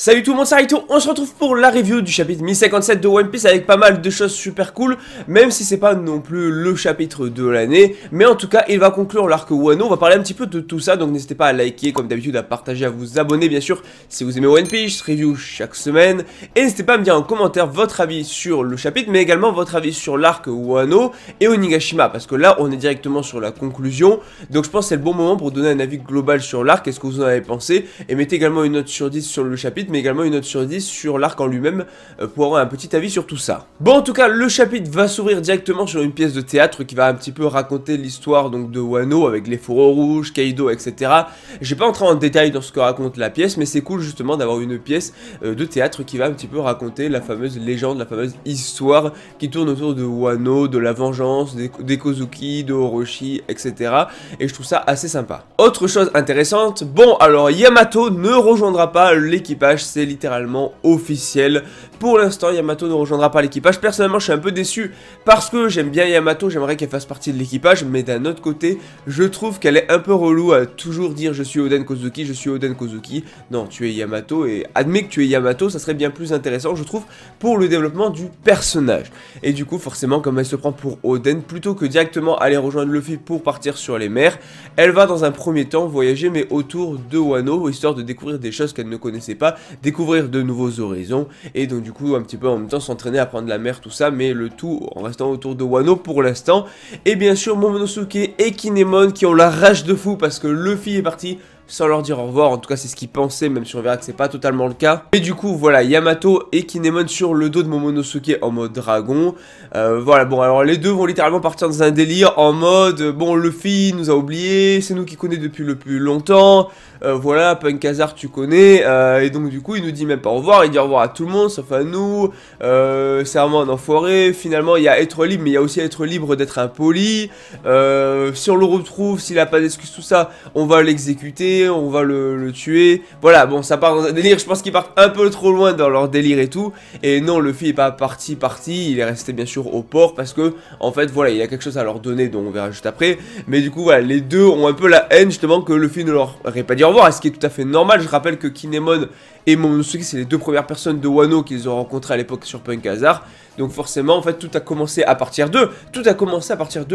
Salut tout le monde, c'est Raito, on se retrouve pour la review du chapitre 1057 de One Piece avec pas mal de choses super cool, même si c'est pas non plus le chapitre de l'année, mais en tout cas il va conclure l'arc Wano. On va parler un petit peu de tout ça, donc n'hésitez pas à liker comme d'habitude, à partager, à vous abonner bien sûr si vous aimez One Piece, review chaque semaine, et n'hésitez pas à me dire en commentaire votre avis sur le chapitre, mais également votre avis sur l'arc Wano et Onigashima, parce que là on est directement sur la conclusion, donc je pense que c'est le bon moment pour donner un avis global sur l'arc, qu'est-ce que vous en avez pensé, et mettez également une note sur 10 sur le chapitre, mais également une note sur 10 sur l'arc en lui-même pour avoir un petit avis sur tout ça. Bon, en tout cas, le chapitre va s'ouvrir directement sur une pièce de théâtre qui va un petit peu raconter l'histoire donc de Wano avec les fourreaux rouges, Kaido, etc. Je vais pas entrer en détail dans ce que raconte la pièce, mais c'est cool justement d'avoir une pièce de théâtre qui va un petit peu raconter la fameuse légende, la fameuse histoire qui tourne autour de Wano, de la vengeance, des Kozuki, de Orochi, etc. Et je trouve ça assez sympa. Autre chose intéressante, bon alors Yamato ne rejoindra pas l'équipage, c'est littéralement officiel. Pour l'instant, Yamato ne rejoindra pas l'équipage. Personnellement, je suis un peu déçu parce que j'aime bien Yamato, j'aimerais qu'elle fasse partie de l'équipage, mais d'un autre côté, je trouve qu'elle est un peu relou à toujours dire je suis Oden Kozuki, je suis Oden Kozuki. Non, tu es Yamato et admets que tu es Yamato, ça serait bien plus intéressant, je trouve, pour le développement du personnage. Et du coup, forcément, comme elle se prend pour Oden, plutôt que directement aller rejoindre Luffy pour partir sur les mers, elle va dans un premier temps voyager, mais autour de Wano, histoire de découvrir des choses qu'elle ne connaissait pas, découvrir de nouveaux horizons, et donc du coup un petit peu en même temps s'entraîner à prendre la mer, tout ça, mais le tout en restant autour de Wano pour l'instant. Et bien sûr Momonosuke et Kinemon qui ont la rage de fou parce que Luffy est parti sans leur dire au revoir, en tout cas c'est ce qu'ils pensaient, même si on verra que c'est pas totalement le cas. Et du coup voilà, Yamato et Kinemon sur le dos de Momonosuke en mode dragon. Voilà, bon alors les deux vont littéralement partir dans un délire en mode, bon Luffy nous a oublié, c'est nous qui connaît depuis le plus longtemps, voilà, Punk Hazard tu connais, et donc du coup il nous dit même pas au revoir, il dit au revoir à tout le monde sauf à nous, c'est vraiment un enfoiré, finalement il y a être libre mais il y a aussi être libre d'être impoli, si on le retrouve, s'il a pas d'excuses tout ça, on va l'exécuter, on va le tuer, voilà, bon ça part dans un délire, je pense qu'ils partent un peu trop loin dans leur délire et tout, et non Luffy est pas parti, il est resté bien sûr au port parce que en fait voilà il a quelque chose à leur donner, donc on verra juste après, mais du coup voilà les deux ont un peu la haine justement que Luffy ne leur aurait pas dit au revoir, ce qui est tout à fait normal. Je rappelle que Kinemon et Momonosuke c'est les deux premières personnes de Wano qu'ils ont rencontrées à l'époque sur Punk Hazard, donc forcément en fait tout a commencé à partir d'eux,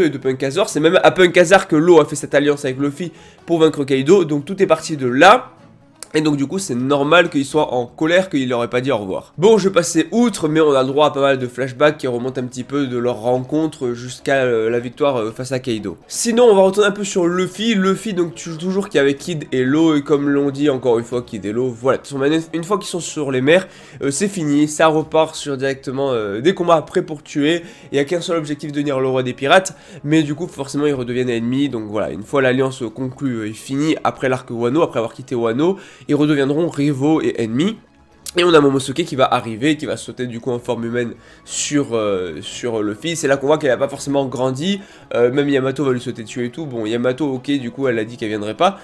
et de Punk Hazard, c'est même à Punk Hazard que Law a fait cette alliance avec Luffy pour vaincre Kaido, donc tout est parti de là. Et donc du coup c'est normal qu'il soit en colère, qu'il leur ait pas dit au revoir. Bon, je vais passer outre, mais on a le droit à pas mal de flashbacks qui remontent un petit peu de leur rencontre jusqu'à la victoire face à Kaido. Sinon on va retourner un peu sur Luffy, donc toujours qui est avec Kid et Law, et comme l'on dit encore une fois Kid et Law, voilà, une fois qu'ils sont sur les mers, c'est fini, ça repart sur directement des combats prêts pour tuer, il n'y a qu'un seul objectif, devenir le roi des pirates, mais du coup forcément ils redeviennent ennemis, donc voilà, une fois l'alliance conclue et finie, après l'arc Wano, après avoir quitté Wano, ils redeviendront rivaux et ennemis. Et on a Momonosuke qui va arriver, qui va sauter du coup en forme humaine sur Luffy. C'est là qu'on voit qu'elle n'a pas forcément grandi, même Yamato va lui sauter dessus et tout. Bon, Yamato, ok, du coup elle a dit qu'elle viendrait pas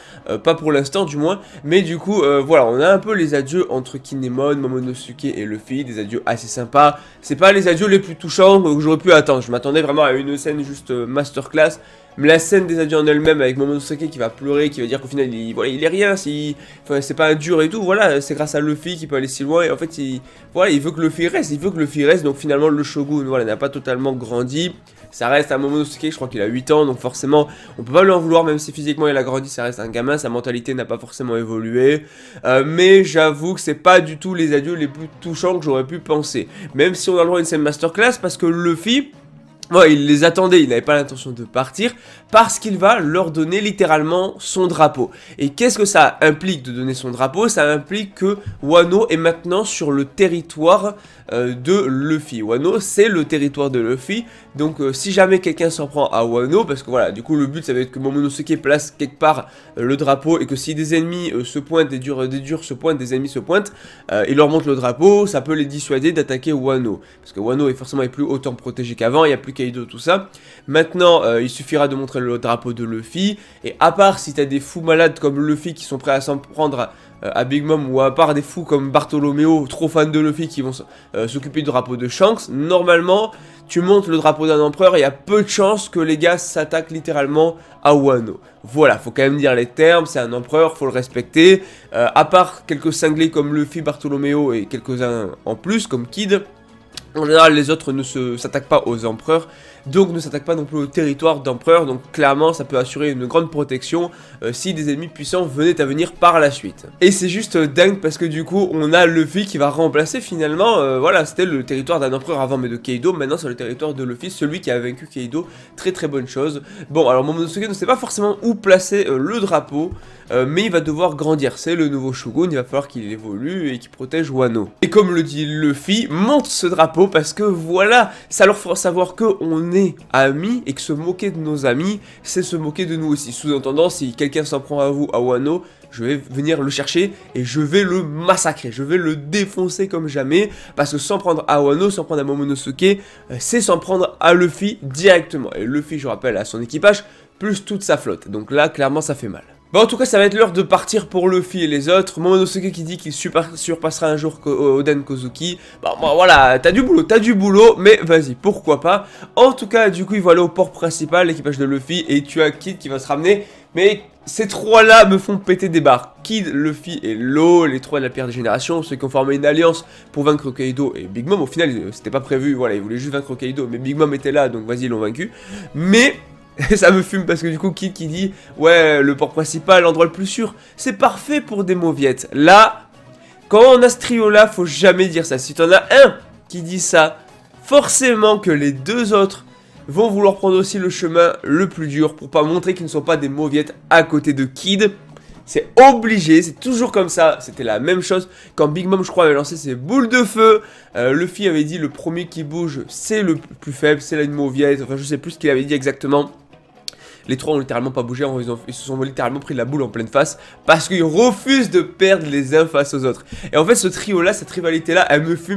pour l'instant du moins. Mais du coup, voilà, on a un peu les adieux entre Kinemon, Momonosuke et Luffy, des adieux assez sympas. C'est pas les adieux les plus touchants que j'aurais pu attendre, je m'attendais vraiment à une scène juste masterclass. Mais la scène des adieux en elle-même avec Momonosuke qui va pleurer, qui va dire qu'au final il est rien, c'est pas un dur et tout, voilà, c'est grâce à Luffy qu'il peut aller si loin, et en fait il veut que Luffy reste, donc finalement le Shogun voilà, n'a pas totalement grandi, ça reste un Momonosuke, je crois qu'il a 8 ans, donc forcément on peut pas lui en vouloir, même si physiquement il a grandi, ça reste un gamin, sa mentalité n'a pas forcément évolué, mais j'avoue que c'est pas du tout les adieux les plus touchants que j'aurais pu penser, même si on a le droit à une scène masterclass, parce que Luffy... Ouais, il les attendait, il n'avait pas l'intention de partir, parce qu'il va leur donner littéralement son drapeau. Et qu'est-ce que ça implique de donner son drapeau? Ça implique que Wano est maintenant sur le territoire de Luffy. Wano, c'est le territoire de Luffy, donc si jamais quelqu'un s'en prend à Wano, parce que voilà, du coup le but ça va être que Momonosuke place quelque part le drapeau, et que si des ennemis se pointent, des durs se pointent, des ennemis se pointent, il leur montre le drapeau, ça peut les dissuader d'attaquer Wano. Parce que Wano est forcément plus autant protégé qu'avant, il n'y a plus Kaido, tout ça. Maintenant, il suffira de montrer le drapeau de Luffy, et à part si t'as des fous malades comme Luffy qui sont prêts à s'en prendre à Big Mom, ou à part des fous comme Bartholoméo, trop fans de Luffy, qui vont s'occuper du drapeau de Shanks, normalement, tu montes le drapeau d'un empereur, et il y a peu de chances que les gars s'attaquent littéralement à Wano. Voilà, faut quand même dire les termes, c'est un empereur, faut le respecter. À part quelques cinglés comme Luffy, Bartholoméo et quelques-uns en plus, comme Kid, en général, les autres ne s'attaquent pas aux empereurs, donc ne s'attaquent pas non plus au territoire d'empereur, donc clairement ça peut assurer une grande protection si des ennemis puissants venaient à venir par la suite. Et c'est juste dingue parce que du coup on a Luffy qui va remplacer finalement, voilà, c'était le territoire d'un empereur avant mais de Kaido, maintenant c'est le territoire de Luffy, celui qui a vaincu Kaido, très très bonne chose. Bon alors Momonosuke ne sait pas forcément où placer le drapeau, mais il va devoir grandir, c'est le nouveau Shogun, il va falloir qu'il évolue et qu'il protège Wano. Et comme le dit Luffy, monte ce drapeau parce que voilà, ça leur fera savoir qu'on est amis et que se moquer de nos amis, c'est se moquer de nous aussi. Sous-entendant, si quelqu'un s'en prend à vous, à Wano, je vais venir le chercher et je vais le massacrer, je vais le défoncer comme jamais, parce que s'en prendre à Wano, s'en prendre à Momonosuke, c'est s'en prendre à Luffy directement. Et Luffy, je rappelle, à son équipage, plus toute sa flotte. Donc là, clairement, ça fait mal. Bon, en tout cas, ça va être l'heure de partir pour Luffy et les autres. Momonosuke qui dit qu'il surpassera un jour Oden Kozuki. Bon, voilà, t'as du boulot, mais vas-y, pourquoi pas. En tout cas, du coup, ils vont aller au port principal, l'équipage de Luffy, et tu as Kid qui va se ramener. Mais ces trois-là me font péter des barres. Kid, Luffy et Law, les trois de la pierre des générations, ceux qui ont formé une alliance pour vaincre Kaido et Big Mom. Au final, c'était pas prévu, voilà, ils voulaient juste vaincre Kaido, mais Big Mom était là, donc vas-y, ils l'ont vaincu. Mais ça me fume parce que du coup Kid qui dit ouais le port principal, l'endroit le plus sûr, c'est parfait pour des mauviettes. Là, quand on a ce trio là, faut jamais dire ça. Si t'en as un qui dit ça, forcément que les deux autres vont vouloir prendre aussi le chemin le plus dur pour pas montrer qu'ils ne sont pas des mauviettes à côté de Kid. C'est obligé, c'est toujours comme ça. C'était la même chose quand Big Mom, je crois, avait lancé ses boules de feu. Luffy avait dit le premier qui bouge, c'est le plus faible, c'est la mauviette. Enfin, je sais plus ce qu'il avait dit exactement. Les trois ont littéralement pas bougé, ils se sont littéralement pris la boule en pleine face parce qu'ils refusent de perdre les uns face aux autres. Et en fait, ce trio-là, cette rivalité-là,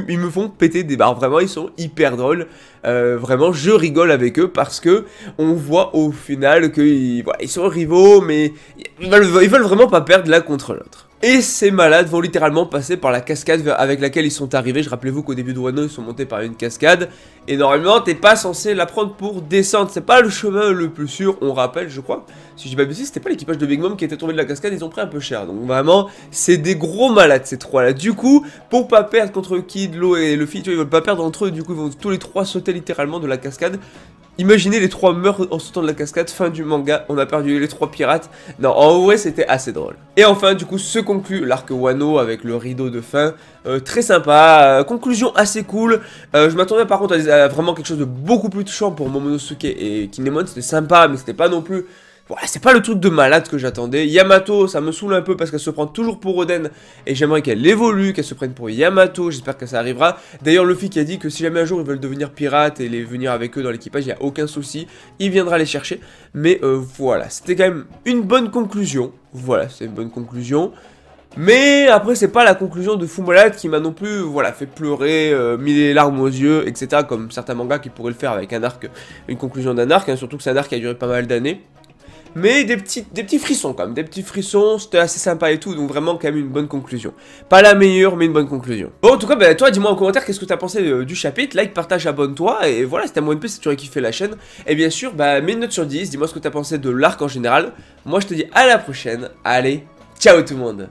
ils me font péter des barres. Vraiment, ils sont hyper drôles. Vraiment, je rigole avec eux parce que on voit au final qu'ils voilà, ils sont rivaux, mais ils veulent vraiment pas perdre l'un contre l'autre. Et ces malades vont littéralement passer par la cascade avec laquelle ils sont arrivés. Je rappelez-vous qu'au début de Wano, ils sont montés par une cascade. Et normalement, t'es pas censé la prendre pour descendre. C'est pas le chemin le plus sûr, on rappelle, je crois. Si je dis pas de bêtises, c'était pas l'équipage de Big Mom qui était tombé de la cascade, ils ont pris un peu cher. Donc vraiment, c'est des gros malades ces trois-là. Du coup, pour pas perdre contre Kid, Law et Luffy, tu vois, ils veulent pas perdre entre eux. Du coup, ils vont tous les trois sauter littéralement de la cascade. Imaginez les trois meurent en sautant de la cascade, fin du manga, on a perdu les trois pirates. Non, en vrai c'était assez drôle. Et enfin du coup se conclut l'arc Wano avec le rideau de fin, très sympa, conclusion assez cool. Je m'attendais par contre à vraiment quelque chose de beaucoup plus touchant pour Momonosuke et Kinemon, c'était sympa mais c'était pas non plus... Voilà, c'est pas le truc de malade que j'attendais. Yamato, ça me saoule un peu parce qu'elle se prend toujours pour Oden. Et j'aimerais qu'elle évolue, qu'elle se prenne pour Yamato. J'espère que ça arrivera. D'ailleurs, Luffy qui a dit que si jamais un jour ils veulent devenir pirates et venir avec eux dans l'équipage, il n'y a aucun souci. Il viendra les chercher. Mais voilà, c'était quand même une bonne conclusion. Voilà, c'est une bonne conclusion. Mais après, c'est pas la conclusion de Fou Malade qui m'a non plus voilà, fait pleurer, mis les larmes aux yeux, etc. Comme certains mangas qui pourraient le faire avec un arc, une conclusion d'un arc. Hein, surtout que c'est un arc qui a duré pas mal d'années. Mais des petits frissons quand même, des petits frissons, c'était assez sympa et tout, donc vraiment quand même une bonne conclusion. Pas la meilleure, mais une bonne conclusion. Bon, en tout cas, bah, toi, dis-moi en commentaire qu'est-ce que t'as pensé du chapitre, like, partage, abonne-toi, et voilà, si t'aimes One Piece, si tu aurais kiffé la chaîne, et bien sûr, bah, mets une note sur 10, dis-moi ce que t'as pensé de l'arc en général. Moi, je te dis à la prochaine, allez, ciao tout le monde.